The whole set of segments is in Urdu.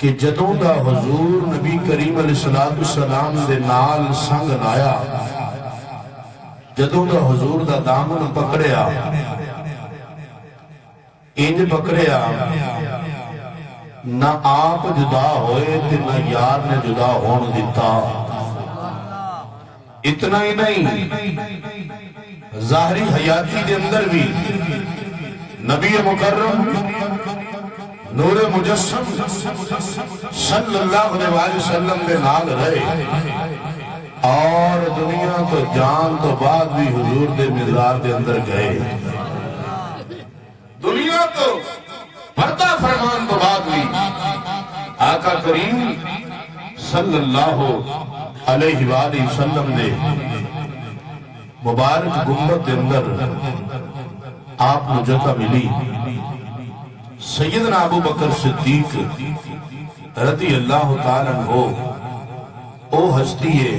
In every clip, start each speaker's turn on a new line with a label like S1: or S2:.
S1: کہ جدوں دا حضور نبی کریم علیہ السلام دے نال سنگ لایا، جدوں دا حضور دا دامن پکڑیا، انج پکڑیا، نہ آپ جدا ہوئے تے نہ یار نے جدا ہون دیتا۔ اتنا ہی نہیں، ظاہری حیاتی دے اندر بھی نبی مکرم نور مجسم صلی اللہ علیہ وسلم دے نال رہے، اور دنیا تو جان تو بعد بھی حضور دے مزار دے اندر گئے، دنیا تو پردہ فرمان تو بعد بھی آقا کریم صلی اللہ علیہ وآلہ وسلم نے مبارک گنبد دے اندر آپ کو جگہ ملی۔ سیدنا ابو بکر صدیق رضی اللہ تعالیٰ عنہ او ہستی ہے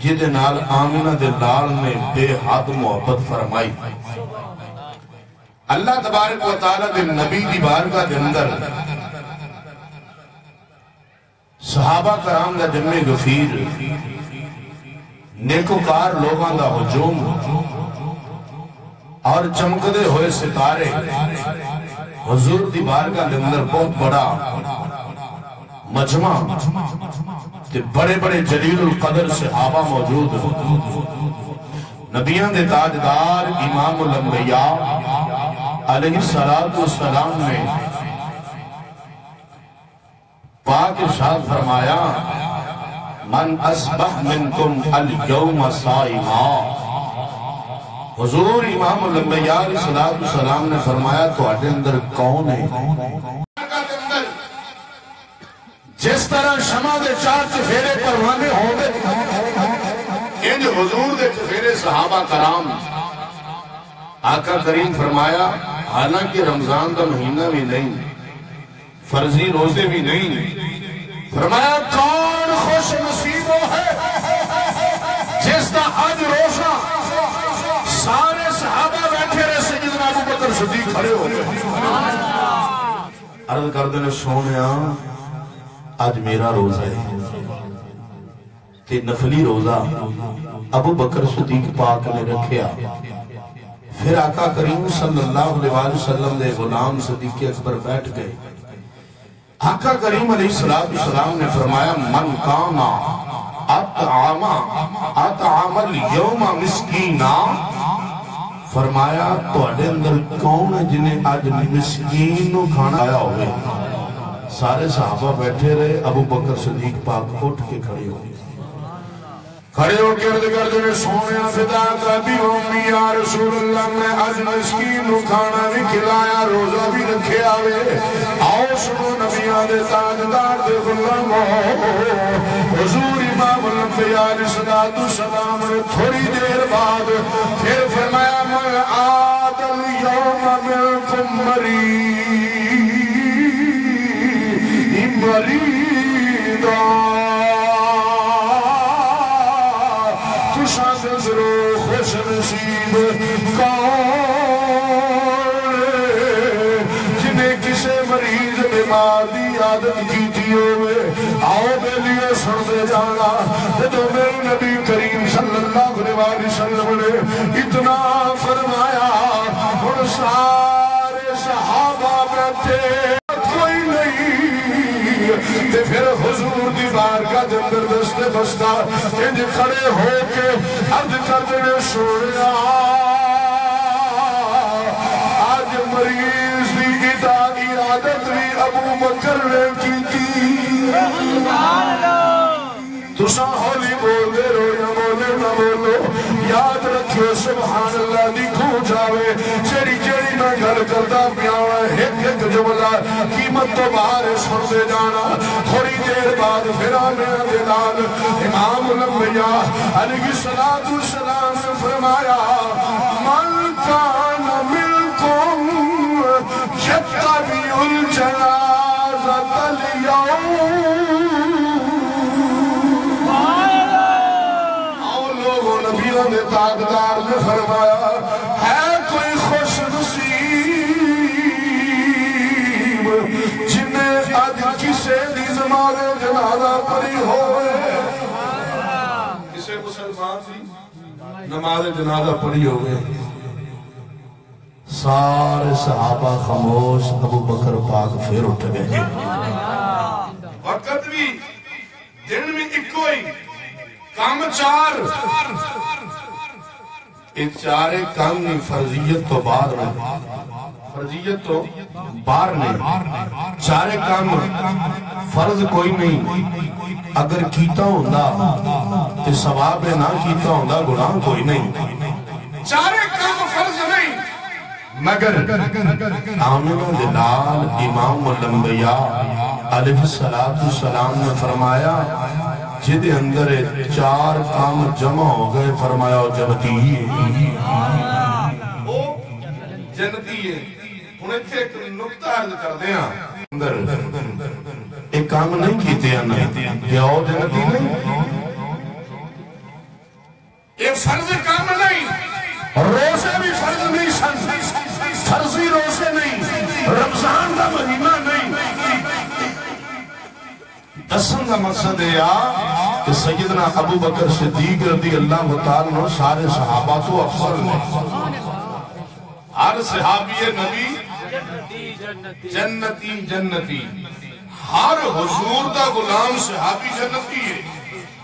S1: جدے نال آمنہ دے لال نے بے حد محبت فرمائی۔ اللہ تبارک و تعالیٰ دے نبی دی بارگاہ دے اندر صحابہ کرام دا جمع غفیر، نیکوکار لوگاں دا ہجوم اور چمکدے ہوئے ستارے، حضور دی بارگاہ دے اندر بہت بڑا مجمع تے بڑے بڑے جلیل القدر صحابہ موجود، نبیان دے تاجدار امام الانبیاء علیہ السلام نے پاک ارشاد فرمایا، من اصبح منکم اليوم صائما۔ حضور امام الانبیاء علیہ السلام نے فرمایا تو اٹھے اندر کون ہے؟ جس طرح شمع دے چار چفیرے پروانے ہوں گے، ان حضور دے چفیرے صحابہ کرام، آقا کریم فرمایا حالانکہ رمضان کا مہینہ بھی نہیں، فرضی روزے بھی نہیں، فرمایا کون خوش نصیبوں ہے جس دا آج روزہ سارے صحابہ بیٹھے رہے، سیدنا ابو بکر صدیق کھڑے ہو گئے، عرض کر دینے سونیا آج میرا روزہ ہے، تے نفلی روزہ ابو بکر صدیق پاک نے رکھیا۔ پھر آقا کریم صلی اللہ علیہ وسلم دے غلام صدیق اکبر بیٹھ گئے، آقا کریم علیہ السلام نے فرمایا من کاما اطعام اليوم مسکینا، فرمایا تو اڈے اندر کون ہے جنہیں آج مسکین نو کھانا آیا ہوئے؟ سارے صحابہ بیٹھے رہے، ابو بکر صدیق پاک اٹھ کے کھڑے ہوئے، کھڑے ہو کے عرض کر دینے سونیا فدا کا بھی امی یا رسول اللہ میں آج مسکین نو کھانا بھی کھلایا، روزہ بھی رکھے آوے، آؤ سنو نبیان دے تاجدار دے غلام حضور امام الانبیاء علیہ السلام نے تھوڑی دیر بعد پھر فرمایا من آد اليوم ملکم مریدا، خوش نصیب کون جنہیں کسے مریض بیمار دی عادت کی ہوئے، آؤ بے لیے سن دے جانا، تو میرے نبی کریم صلی اللہ علیہ وسلم نے اتنا فرمایا، اور سارے صحابہ بیٹھے کوئی نہیں، تے پھر حضور دی بارگاہ دے اندر دستے بستا انج کھڑے ہو کے عرض کر دینے سونیا آج مریض دی عادت بھی ابو بکر نے کی تھی، تساں ہولی بول دے رو یا بولے نہ بولو، یاد رکھو سبحان اللہ دی کھو جاوے، چیڑی چیڑی میں گھر کردہ پیاوے، ایک ایک جملہ قیمت تو باہر سن دے جانا۔ تھوڑی دیر بعد پھر آنے دلال امام الانبیاء علیہ السلام نے فرمایا من کان ملکم یتبع الجنازۃ اليوم، نبیوں نے تاجدار نے فرمایا ہے کوئی خوش نصیب جنہیں آج کس کسے دی نماز جنازہ پڑھی ہوئے کسے مسلمان دی نماز جنازہ پڑھی ہوئے سارے صحابہ خاموش ابو بکر پاک پھر اٹھ گئے وقت بھی دن میں اکوئی کام چار ایک چارے کام نہیں فرضیت تو بعد میں فرضیت تو بار نہیں چارے کام فرض کوئی نہیں اگر کیتا ہوندہ تو ثواب نہ کیتا ہوندہ گناہ کوئی نہیں چارے کام فرض نہیں مگر آمنہ دلال امام الانبیاء علیہ السلام نے فرمایا جدے اندر چار کام جمع ہو گئے فرمایا جنتی ہے وہ جنتی ہے انہیں تھے ایک نکتہ عرض کر دیا اندر ایک کام نہیں کیتے ہیں کیا ہو جنتی نہیں ایک فرض کام نہیں روزے بھی فرض نہیں فرضی روزے نہیں رمضان کا مہینہ نہیں دسن کا مقصد ہے کہ سیدنا ابو بکر صدیق رضی اللہ تعالیٰ سارے صحابہ تو افضل ہیں ہر صحابی نبی جنتی جنتی ہر حضور دا غلام صحابی جنتی ہے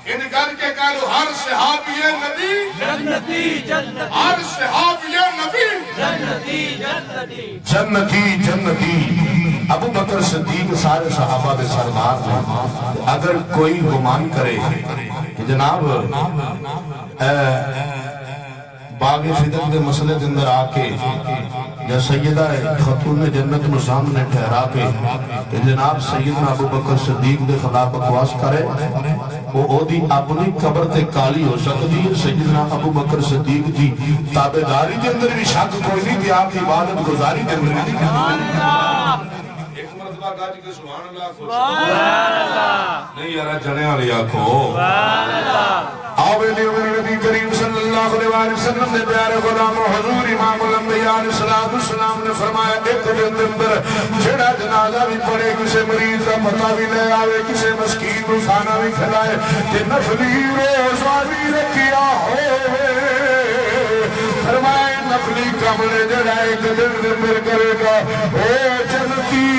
S1: ان کر کے کہلو ہر صحابی نبی جنتی جنتی ہر صحابی نبی جنتی جنتی جنتی جنتی ابو بکر صدیق سارے صحابہ دے سردار ہیں اگر کوئی گمان کرے کہ جناب باغ فدق دے مسئلے دے اندر آکے یا سیدہ خاتون جنت نو سامنے ٹھہرا کے کہ جناب سیدنا ابو بکر صدیق دے خلاف بکواس کرے وہ دی اپنی قبر تے کالی ہو سکتی ہے سیدنا ابو بکر صدیق دی تابعداری دے اندر بھی شک کوئی نہیں کہ آپ کی عبادت گزاری دے اندر نہیں ایک مرتبہ گاج کے سبحان اللہ کو نہیں یارا جنے والی آنکھو آویلی نبی کریم صلی اللہ علیہ وسلم نے پیارے غلام حضور امام الانبیاء علیہ السلام نے فرمایا ایک دن اندر جڑا جنازہ بھی پڑے کسے مریض کا پتہ بھی لے آوے کسے مسکین کو کھانا بھی کھلائے کہ نفلی روزہ بھی رکھیا ہوئے فرمائے نفلی کملے جڑا ایک دن اندر کرے گا اے جنتی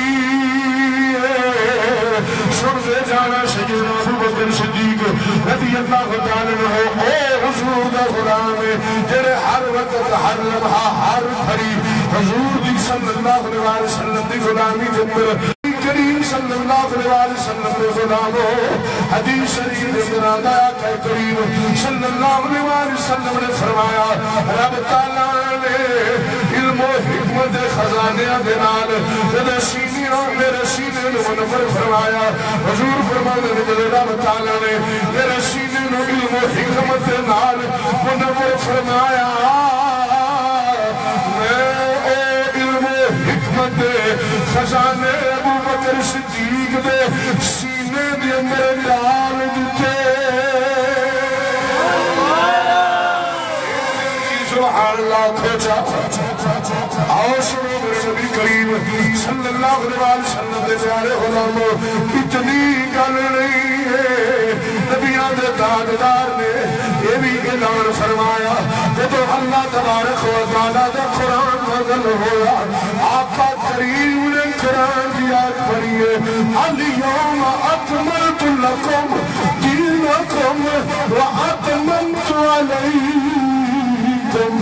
S1: سن سے جانا سیدنا ابو بکر صدیق رضی اللہ تعالیٰ عنہ اے حضور دا غلام جڑے ہر وقت ہر لمحہ ہر گھڑی حضور دی صلی اللہ علیہ وسلم دی غلامی جنبر کریم صلی اللہ علیہ وسلم دے غلام حدیث شریف دے اندر آقا کریم صلی اللہ علیہ وسلم نے فرمایا رب تعالیٰ نے علم و حکمت خزانے دے نال جدے سینے اور میرے سینے نے منور فرمایا حضور فرمانے نے جدے رب تعالیٰ نے میرے سینے نے علم و حکمت دے نال منور فرمایا میں علم و حکمت دے خزانے ابو بکر صدیق دے سینے دے اندر ڈال دیتے سبحان اللہ کھوچا آؤ سنو میرے نبی کریم صلی اللہ علیہ وسلم دے پیارے غلاموں اتنی گل نہیں ہے نبیان دے تاجدار نے یہ بھی اعلان فرمایا کہ تو اللہ تبارک و تعالیٰ دا قرآن نازل ہوا آقا کریم نے قرآن کی آیت پڑھی ہے الیوم اکملت لکم دینکم واتممت علیکم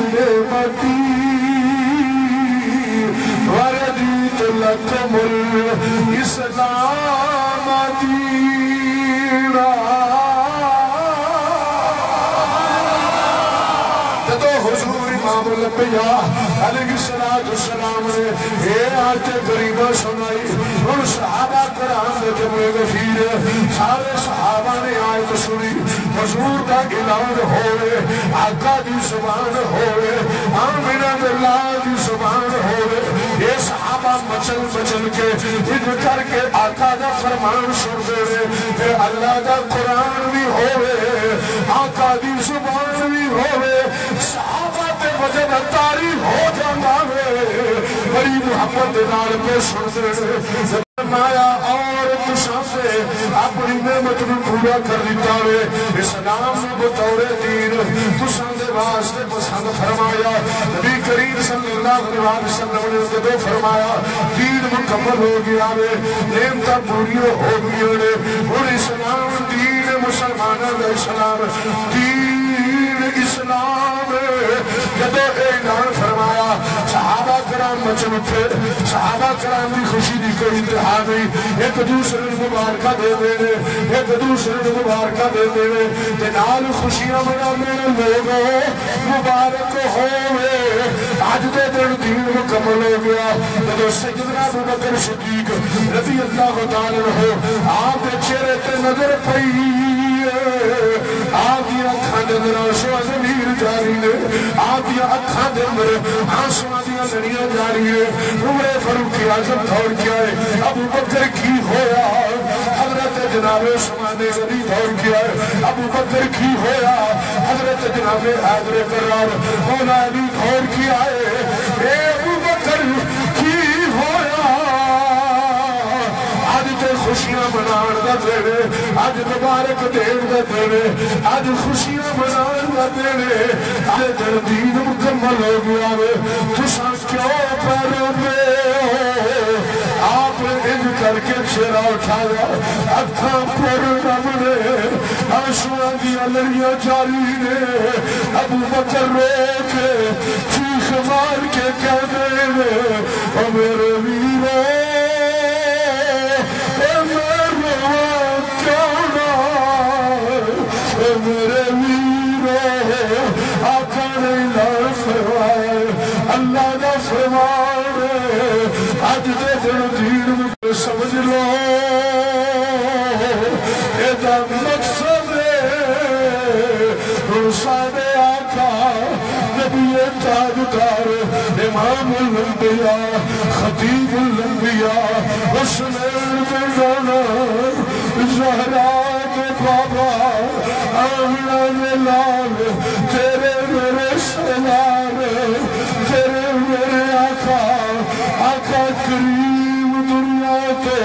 S1: نعمتی وردیت لکم الاسلام دینا الانبیاء علیہ السلام نے یہ آیت کریمہ سنائی اور صحابہ کرام نے جمع غفیر سارے صحابہ نے آیت سنی حضور کا اعلان ہوئے آقا دی زبان ہوئے آمینہ اللہ دی زبان ہوئے یہ صحابہ مچل کے جد کر کے آقا دا فرمان سن دے کہ اللہ دا قرآن بھی ہوئے آقا دی زبان بھی ہوئے صحابہ تے وجہ تاریخ ہو جانا ہے بڑی محبت نال پہ سن دے فرمایا اور امت میں پورا کر دیتا ہے اسلام بطور دین تساں دے واسطے پسند فرمایا نبی کریم صلی اللہ علیہ وسلم نے جدوں فرمایا دین مکمل ہو گیا ہے نعمتاں پوری ہو گئی نے ہن اسلام دین مسلماناں دا اسلام دین اسلام جدوں اعلان فرمایا صحابہ کرام مچل اٹھے صحابہ کرام کی خوشی دی کوئی انتہا نہیں ایک دوسرے مبارکہ دے دینے ایک دوسرے مبارکہ دے دینے تے نال خوشیاں منا میرے لوگوں مبارک ہوئے آج دے دن دین مکمل ہو گیا جدو سیدنا ابو بکر صدیق رضی اللہ تعالی عنہ آپ دے چہرے تے نظر پئی آپ دی اکھاں دے اندر آنسو ضمیر جاری نے آپ دی اکھاں دے اندر آنسو دی لڑیاں جاری ہے عمر فاروق اعظم دوڑ کے آئے ابو بکر کی ہویا حضرت جناب عثمان غنی دوڑ کے آئے ابو بکر کی ہویا حضرت جناب حیدر کرار مولا علی دوڑ کے آئے اے ابو بکر کی ہویا آج تے خوشیاں منان دا دینے آج مبارک دین دا دینے آج خوشیاں منان دا دینے آج دن دین مکمل ہو گیا ہے تساں کیوں پر میں آپ نے انج کر کے چہرہ اٹھایا اکھاں پر رمنے آنسواں دیا لڑیاں جاری نے ابو بکر رو کے چیخ مار کے کہنے او میرے ویرو میرے ویرو آقا نے اعلان فرمایا اللہ دا فرمان آج دے دن دین میں سمجھ لو ایدہ مقصد سانے آقا نبی تاجدار امام الانبیاء خطیب الانبیاء حسنین بن جانا زہرا کے بابا آمنہ نے لال تیرے میرے سلام تیرے میرے آقا آقا کریم دنیا کے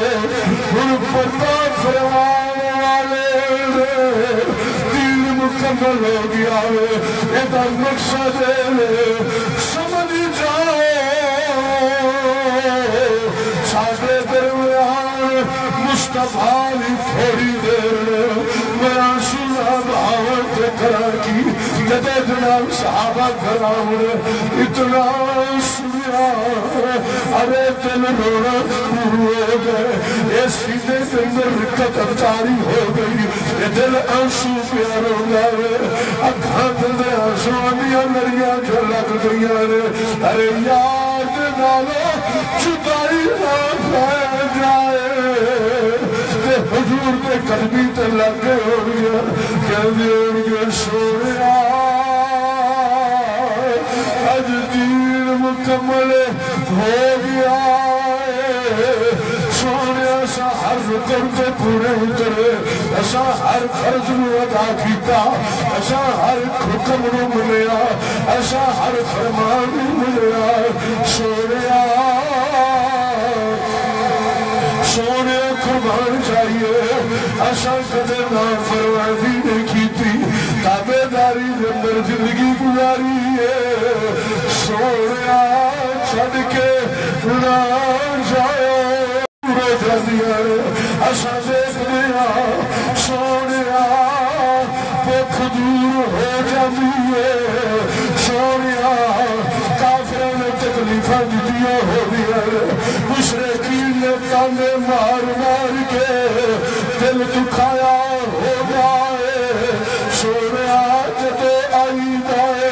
S1: ان پردہ فرمان والے دین مکمل ہو گیا ہے ایدہ مقصد سمجھ جاؤ ساڑھے درمیان مصطفیٰ لی تھوڑی دیر میں آنسونا بھاوت کرا کی جدے جناب صحابہ کرام نے اتنا سنیا ارے دل رونا ہو گئے یہ سینے کے اندر رکت اتاری ہو گئی یہ دل آنسو پیا رو گئے اکھاں دل آنسو آنیا لڑیاں جو لگ گئیاں نے ارے یاد نالو جدائی نہ پھیل جائے تے حضور کے قلبی تے لگے ہو گیا کہنے ہو گیا سوڑیا آج دین مکمل ہو گیا سونے ایسا ہر رکن کے پورے اترے ایسا ہر فرض نو ادا کیتا ایسا ہر حکم نو ملیا ایسا ہر فرمان نو ملیا سونے سونے قربان چاہیے ایسا قدر نافرمانی نے کی تھی تابعداری اندر زندگی گزاری ہے سونے چھڑ کے نہ جائے پورے جاندیا ایسا دیکھ دیا سونے بھوک دور ہو جاتی ہے سونے کافروں نے تکلیفاں دیا ہو دیا مشرقین نے تانے مار مار کے دل دکھایا ہو جائے سونے جدو آئی جائے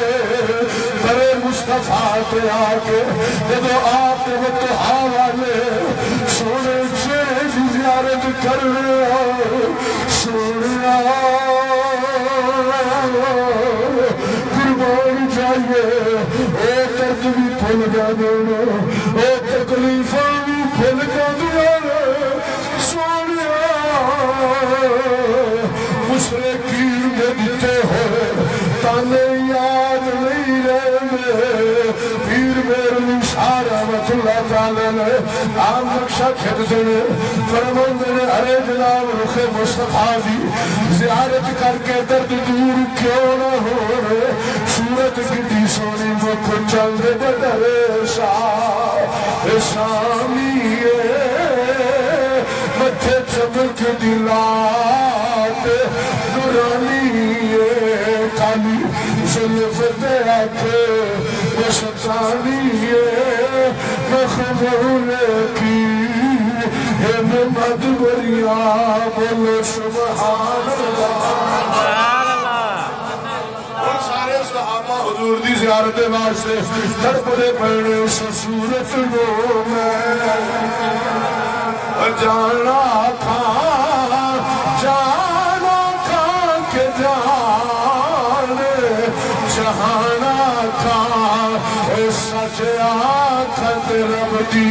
S1: برے مصطفیٰ تے آکے جدو آپ کے وقت حوالے سونے چہرے کی زیارت کر رہا سونے قربان چاہیے اے درد بھی پھول جا دینا اے تکلیفاں بھی پھول جا دینا سونے مشرقین نے دیتے ہوئے تانے یاد نہیں رہے پیر میرے شاہ رحمت اللہ تعالیٰ نے آپ نقشہ
S2: سا کھت دینے فرمان دینے ارے جناب رخ مصطفیٰ دی زیارت کر کے درد دور کیوں نہ ہو رہے صورت کٹی سونی مکھ چل دے بدر شامیے متھے چمک دلات نورانیے کالی زلف دے آکھے وشتانیے مخبول کی محمد بریا بولو سبحان اللہ اور سارے صحابہ حضور دی زیارت واسطے تڑپتے پڑے اس صورت کو میں جانا تھا کہ جان جہانا تھا سچ آخت رب دی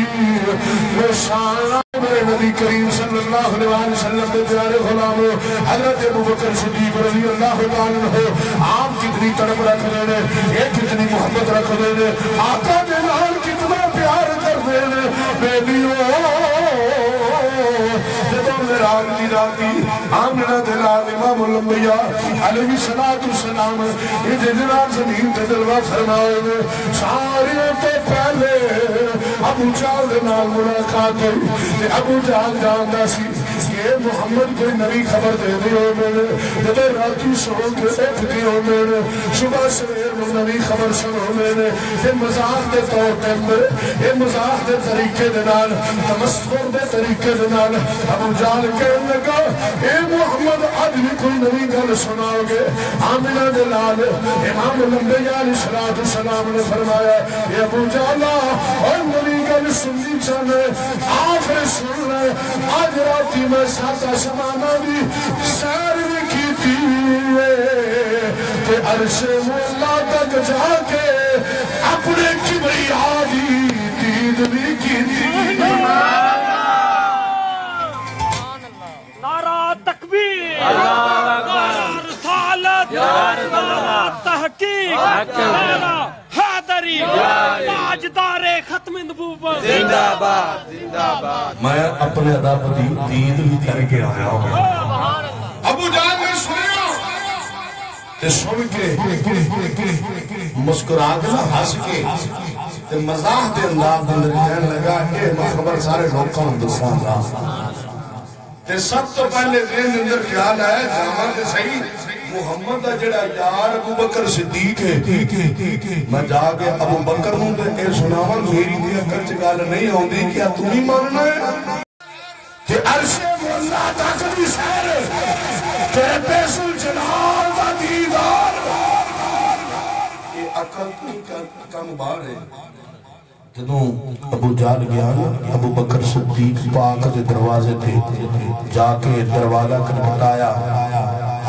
S2: نشانہ میرے نبی کریم صلی اللہ علیہ وسلم کے پیارے غلام حضرت ابوبکر صدیق رضی اللہ عنہ ہو آپ کتنی تڑپ رکھ دینے ایک کتنی محبت رکھ دینے آقا کے نال کتنا پیار کر دینے بیبیوں جب میران دی راتی آمنہ دلال امام الانبیاء علیہ السلام یہ جنرال زمین تے دلوہ فرمائے گے سارے تو پہلے ابو جہل دے نال ملاقات ہوئی ابو جہل جاندا سی کہ محمد کوئی نبی خبر دے دی ہو میرے جب راتی سو کے اٹھ دی ہو میرے صبح سویر میں نبی خبر سنو میرے یہ مزاق دے طور تے اندر یہ مزاق دے طریقے دے نال تمسخر دے طریقے دے نال ابو جہل کہنے لگا اے محمد آج بھی کوئی نبی گل سناؤ گے آمنہ دلال امام الانبیاء علیہ السلام نے فرمایا اے ابو جہل اور نبی گل سننی چاہنے آفر سن لے آج راتی میں ساتھ سمانا بھی سیر بھی کی تھی کہ عرش مولا تک جا کے اپنے کبریائی دید بھی کی تھی
S3: نعرہ تکبیر نعرہ رسالت نعرہ تحقیق نعرہ حیدری تاجدار ختم نبوت
S4: زندہ باد زندہ باد
S2: میں اپنے رب دی دید بھی کر کے آیا ہوں
S1: ابو جہل نے سنیا
S2: تے سن کے مسکرا کے ہنس کے تے مزاح دے انداز اندر کہنے لگا کہ خبر سارے لوگوں کو دساں گا
S1: تے سب تو پہلے ذہن اندر خیال ہے جامع کے صحیح محمد دا جڑا یار ابو بکر صدیق ہے
S2: میں جا کے ابو بکر ہوں تے اے سناواں میری دی اکل چ گل نہیں ہوندی کیا تم ہی ماننا ہے کہ عرش مولا تک دی سیر تیرے بیس الجلال دا دیدار یہ عقل کی کم باہر ہے جدوں ابو جہل گیا ابو بکر صدیق پاک دے دروازے تھے جا کے دروازہ کھٹکھٹایا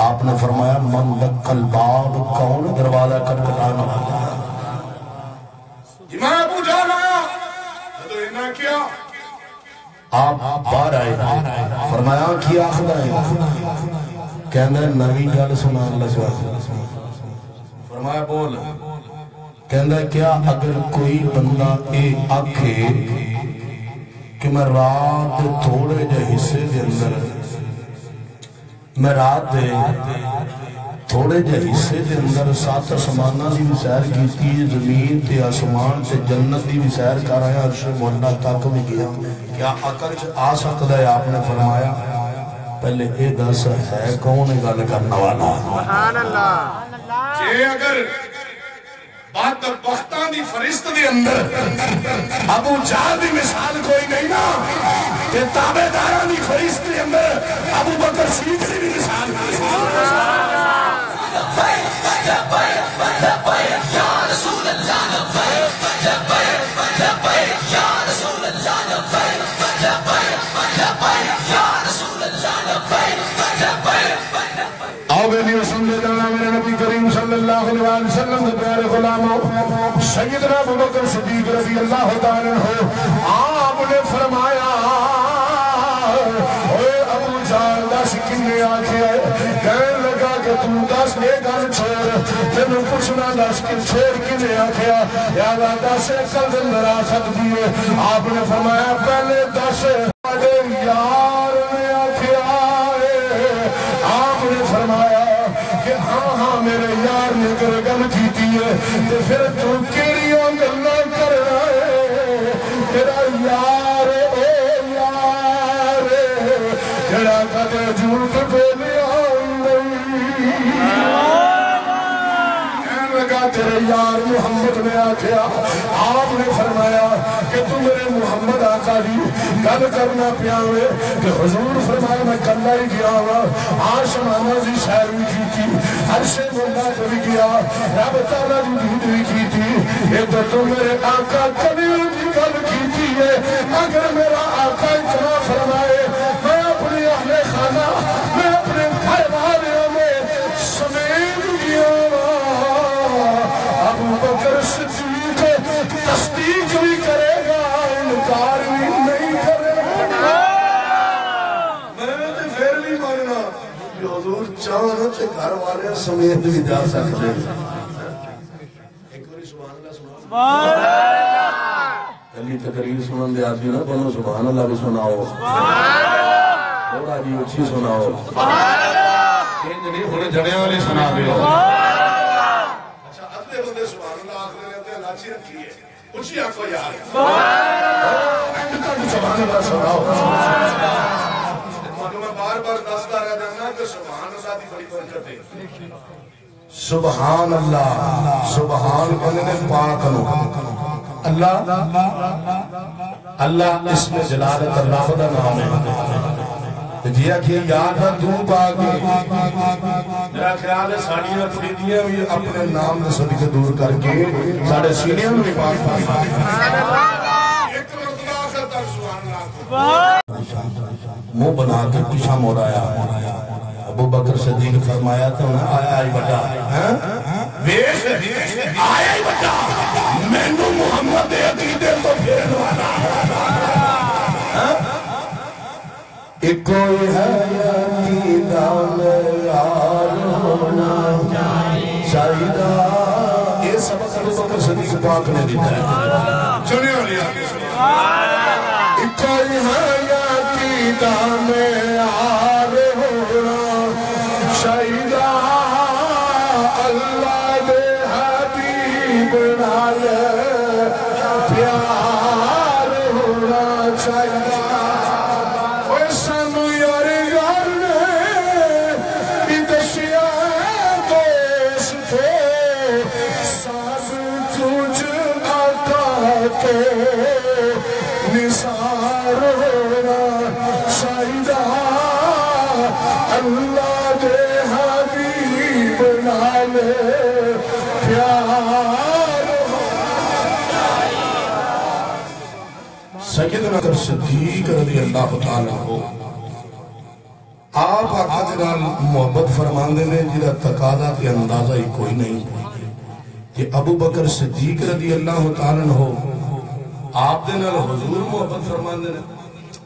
S2: آپ نے فرمایا من دق الباب کون دروازہ کھٹکھٹانا
S1: امام ابو جہل آیا تو انہاں کیا
S2: آپ باہر آئے فرمایا کیا خدا ہے کہندے نوی گل سنان لگا فرمایا بول کہندہ کیا اگر کوئی بندہ اے آکھے کہ میں رات تھوڑے جے حصے دے اندر میں رات دے تھوڑے جے حصے دے اندر سات آسماناں دی بھی سیر کیتی زمین تے آسمان تے جنت دی بھی سیر کر رہے ہیں عرش مولا تک بھی گیا کیا عقل آ سکتا ہے آپ نے فرمایا پہلے اے دس ہے کون گل کرنا والا
S4: سبحان اللہ
S1: جے اگر بات بختان دی فرشت دے اندر
S2: ابو جہل دی مثال کوئی نہیں نا کہ تابعداران دی فرشت دے اندر ابو بکر صدیق دی مثال آگے سن لے جانا میرے نبی کریم صلی اللہ علیہ وسلم کے پیارے غلاموں سیدنا ابو بکر صدیق رضی اللہ تعالیٰ عنہ آپ نے فرمایا اے ابو جہل دس کنے آکھے کہنے لگا کہ تو دس نے گل چھوڑ تینوں پوچھنا دس کہ چھوڑ کی نے آخیا یا دس کل دن مرا سکتی ہے آپ نے فرمایا پہلے دس یار نے آخیا آپ نے فرمایا کہ ہاں ہاں میرے یار نے اگر گل کی ہے تو پھر تو کیڑیاں گلاں کر رہا ہے تیرا یار او یار جڑا کدے جھوٹ بولیا تیرے یار محمد نے آکھیا آپ نے فرمایا کہ تو میرے محمد آقا دی گل کرنا پیاوے کہ حضور فرمایا میں کلا ہی گیا ہوا آسماناں دی سیر بھی کی تھی عرش مولا تے بھی گیا رب تعالیٰ دی دید بھی کی تھی یہ تو میرے آقا کبھی دی گل کی تھی ہے اگر میرا آقا اتنا فرمائے میں اپنی اہل خانہ میں اپنے گھر والوں میں سمیت گیا ابو بکر صدیق تصدیق بھی کرے گا انکار بھی نہیں کرے گا میں نے پھر بھی ماننا کہ حضور چاہنا تے گھر والے سمیت بھی جا سکتے ایک باری سبحان اللہ سبحان اللہ علی تقریر سنن دے آدمی نہ بنو سبحان اللہ بھی سناؤ تھوڑا جی اچھی سناؤ انج نہیں ہونے جڑیاں والی سنا دیو بندے سبحان اللہ آخر لیتے ہیں لاچی رکھی ہے اچھی آنکھو یار سبحان اللہ سناؤ میں بار بار دستا رہا دینا کہ سبحان اللہ دی بڑی برکت ہے سبحان اللہ سبحان بندے پاک نو اللہ اللہ اس میں جلالت اللہ دا نام ہے جیا کہ یاد ہے تو پاکے میرا خیال ہے ساڑیاں پریدیاں بھی اپنے نام نے صدقے دور کر کے ساڑھے سینیاں میں پاک فرمائے ایک مرتبہ آخر تک سبحان اللہ منہ بنا کے پیچھا موڑایا ابو بکر صدیق فرمایا تو نا آیا ہی بڑا ویخ آیا ہی بڑا میں نو محمد عقیدے تو پھر والا ایک کوئی ہے یقیدہ میں یار ہونا چاہیدہ یہ سبق ابو بکر صدیق پاک نے دیتا ہے چنے والی آگے ایک کوئی ہے یقیدہ میں یار ہونا چاہیدہ اللہ دے حبیب نالے پیار ہونا چاہیدہ نثار ہونا شاہدہ اللہ دے حبیب نالے پیار سیدنا صدیق رضی اللہ تعالیٰ ہو آپ آقا جنال محبت فرماندے نے جنہا تقاضا کے اندازہ ہی کوئی نہیں کہ ابو بکر صدیق رضی اللہ تعالیٰ ہو آپ دے نال حضور محبت فرماندے نے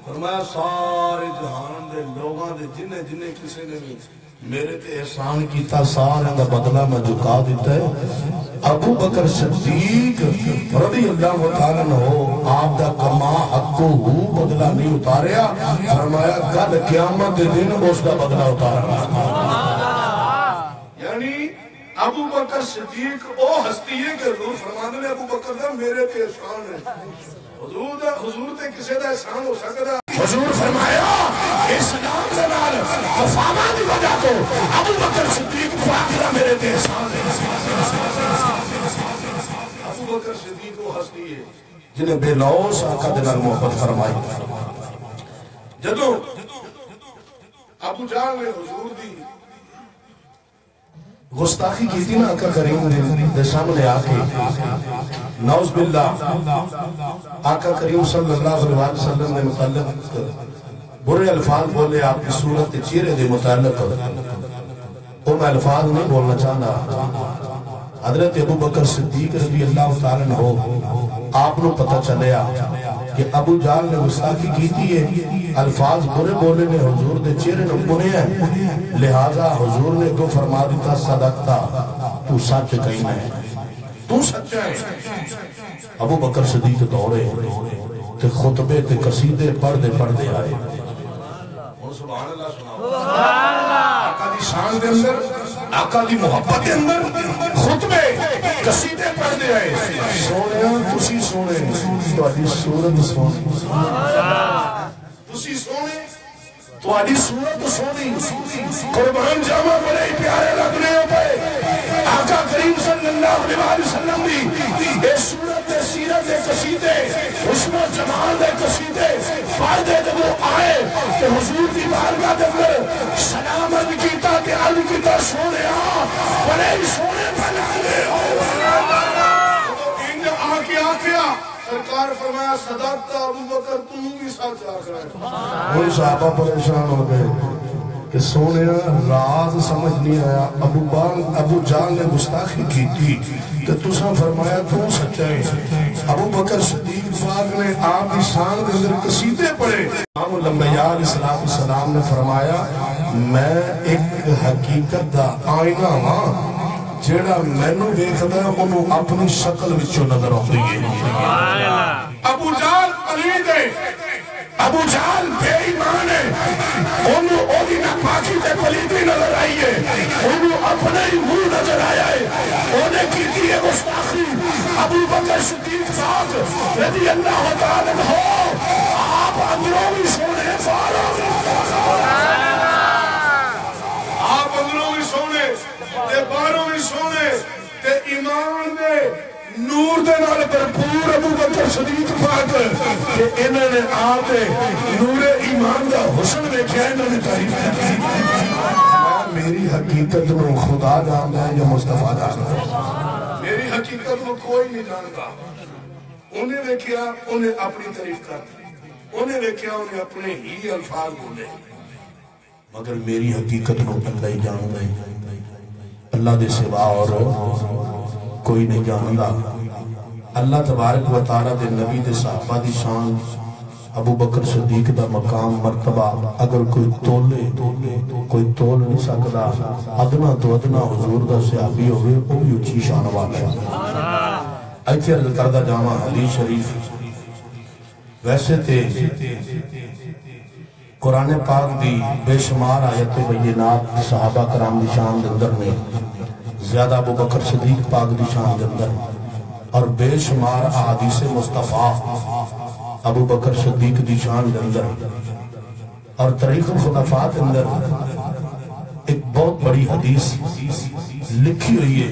S2: فرمایا سارے جہان دے لوگاں دے جنہیں جنہیں کسی نے بھی میرے تے احسان کیتا سارے دا بدلہ میں جھکا دیتا ہے ابو بکر صدیق رضی اللہ تعالیٰ ہو آپ دا کما حقو ہو بدلہ نہیں اتاریا فرمایا کل قیامت دن اس دا بدلہ اتارا یعنی ابو بکر صدیق او ہستی ہے کہ حضور فرمانے نے ابو بکر دا میرے تے احسان ہے حضور تے کسے دا احسان ہو سکتا حضور فرمایا اسلام زنال وفاما دی وجہ تو ابو بکر صدیق فاقرہ میرے تے احسان ہے ابو بکر صدیق وہ ہستی ہے جنہیں بے لوس آقا دنال محبت فرمائی جدو ابو جان نے حضور دی گستاخی کی تھی نا آقا کریم دے سامنے آکے نعوذ باللہ آقا کریم صلی اللہ علیہ وسلم نے متعلق برے الفاظ بولے آپ کی صورت چیرے دے متعلق وہ میں الفاظ نہیں بولنا چاہنا حضرت ابو بکر صدیق رضی اللہ تعالیٰ ہو آپ نو پتہ چلیا کہ ابو جال نے گستاخی کی تھی الفاظ برے بولے نے حضور دے چہرے نے بنے ہیں، لہذا حضور نے تو فرما دیتا صدقتا، تو سچ کہنا ہے، تو سچا ہے۔ ابو بکر صدیق دوڑے تے خطبے تے قصیدے پڑھ دے آئے۔ سبحان اللہ سناؤ، آقا دی شان دے اندر، آقا دی محبت دے اندر خطبے قصیدے پڑھ دے آئے۔ سونے تسی سونے تو آدھی صورت سونی، تسی سونے تو آدھی صورت سونی، قربان جامع بڑے پیارے لگنے ہوتے آقا کریم صلی اللہ علیہ وسلم بھی اے صورت دے سیرت دے قصیدے حسن و جمال دے قصیدے پڑھ دے جب وہ آئے کہ حضور دی بارگاہ دے اندر سلام عرض کیتا کہ عرض کیتا سونے بڑے سونے بنانے ہو آکیا سرکار فرمایا صدقتا ابو بکر تم بھی ساتھ آکھ رہے ہیں۔ وہ صحابہ پریشان ہو گئے کہ سونے راز سمجھ نہیں آیا، ابو جال نے گستاخی کی تھی کہ تساں فرمایا تو سچا ہے۔ ابو بکر صدیق پاک نے آپ کی شان کے اندر قصیدے پڑھے۔ امام الانبیاء علیہ السلام نے فرمایا میں ایک حقیقت دا آئینہ ہاں، جیڑا مینوں ویکھدا ہے انہوں اپنی شکل وچوں نظر آتی ہے۔ ابو جال پلید ہے، ابو جال بے ایمان ہے، انہوں اوہی ناپاکی تے پلیدی نظر آئی ہے، انہوں اپنے ہی منہ نظر آیا ہے، انہیں کی تھی ہے گستاخی۔ ابو بکر صدیق پاک رضی اللہ تعالیٰ عنہ آپ اندروں بھی سونے باروں بھی آپ اندروں بھی سونے تے باروں بھی سونے تے ایمان دے نور دے نال بھرپور ابو بکر صدیق پاک کہ انہوں نے آپ نور ایمان دا حسن دیکھا انہوں نے تعریف کی۔ میری حقیقت میں خدا جانتا ہے یا مصطفیٰ جانتا ہے؟ میری حقیقت میں کوئی نہیں جانتا۔ انہیں دیکھیا انہیں اپنی تعریف کرتے، انہیں دیکھیا انہیں اپنے ہی الفاظ بولے، مگر میری حقیقت میں اللہ ہی جانتا ہے، اللہ دے سوا اور کوئی نہیں جانتا۔ اللہ تبارک و تعالیٰ دے نبی دے صحابہ دی شان، ابو بکر صدیق دا مقام مرتبہ اگر کوئی تول نہیں سکتا، ادنا تو ادنا حضور دا صحابی ہوئے وہ بھی اچھی شان والا ہے۔ ایتھے عرض کردہ جامع حدیث شریف ویسے تے قرآن پاک دی بے شمار آیت بینات صحابہ کرام دی شان دے اندر میں زیادہ ابو بکر صدیق پاک دی شان دے اندر اور بے شمار احادیث مصطفیٰ ابو بکر صدیق دی شان دے اندر اور طریق الخلفاء دے اندر ایک بہت بڑی حدیث لکھی ہوئی ہے۔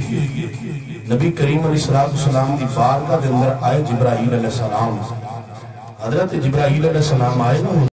S2: نبی کریم علیہ السلام دی بارگاہ دے اندر آئے جبرائیل علیہ السلام، حضرت جبرائیل علیہ السلام آئے نا